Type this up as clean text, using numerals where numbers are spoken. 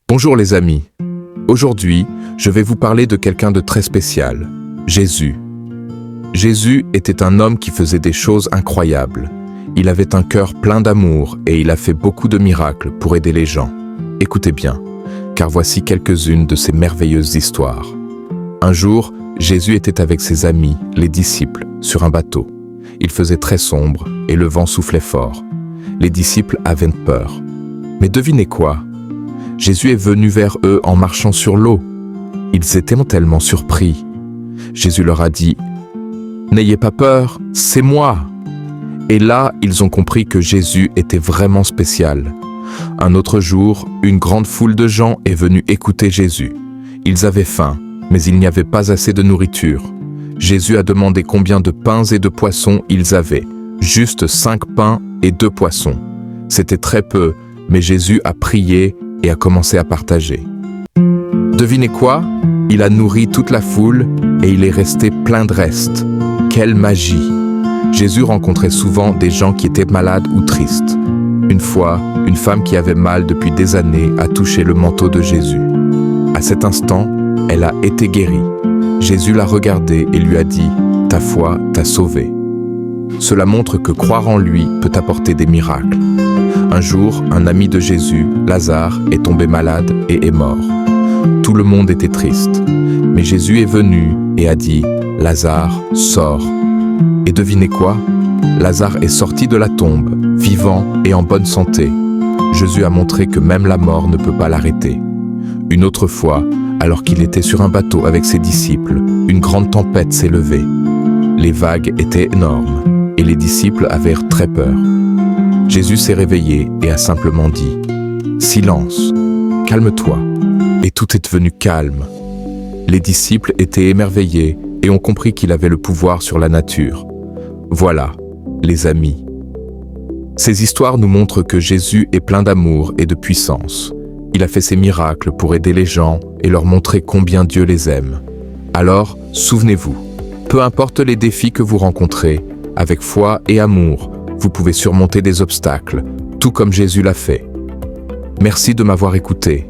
Bonjour les amis. Aujourd'hui, je vais vous parler de quelqu'un de très spécial, Jésus. Jésus était un homme qui faisait des choses incroyables. Il avait un cœur plein d'amour et il a fait beaucoup de miracles pour aider les gens. Écoutez bien, car voici quelques-unes de ces merveilleuses histoires. Un jour, Jésus était avec ses amis, les disciples, sur un bateau. Il faisait très sombre et le vent soufflait fort. Les disciples avaient peur. Mais devinez quoi? Jésus est venu vers eux en marchant sur l'eau. Ils étaient tellement surpris. Jésus leur a dit « N'ayez pas peur, c'est moi !» Et là, ils ont compris que Jésus était vraiment spécial. Un autre jour, une grande foule de gens est venue écouter Jésus. Ils avaient faim, mais il n'y avait pas assez de nourriture. Jésus a demandé combien de pains et de poissons ils avaient. Juste 5 pains et 2 poissons. C'était très peu, mais Jésus a prié et a commencé à partager. Devinez quoi? Il a nourri toute la foule et il est resté plein de restes. Quelle magie! Jésus rencontrait souvent des gens qui étaient malades ou tristes. Une fois, une femme qui avait mal depuis des années a touché le manteau de Jésus. À cet instant, elle a été guérie. Jésus l'a regardée et lui a dit « Ta foi t'a sauvée ». Cela montre que croire en lui peut apporter des miracles. Un jour, un ami de Jésus, Lazare, est tombé malade et est mort. Tout le monde était triste. Mais Jésus est venu et a dit « Lazare, sors ». Et devinez quoi? Lazare est sorti de la tombe, vivant et en bonne santé. Jésus a montré que même la mort ne peut pas l'arrêter. Une autre fois, alors qu'il était sur un bateau avec ses disciples, une grande tempête s'est levée. Les vagues étaient énormes et les disciples avaient très peur. Jésus s'est réveillé et a simplement dit « Silence, calme-toi » et tout est devenu calme. Les disciples étaient émerveillés et ont compris qu'il avait le pouvoir sur la nature. Voilà, les amis. Ces histoires nous montrent que Jésus est plein d'amour et de puissance. Il a fait ses miracles pour aider les gens et leur montrer combien Dieu les aime. Alors, souvenez-vous, peu importe les défis que vous rencontrez, avec foi et amour, vous pouvez surmonter des obstacles, tout comme Jésus l'a fait. Merci de m'avoir écouté.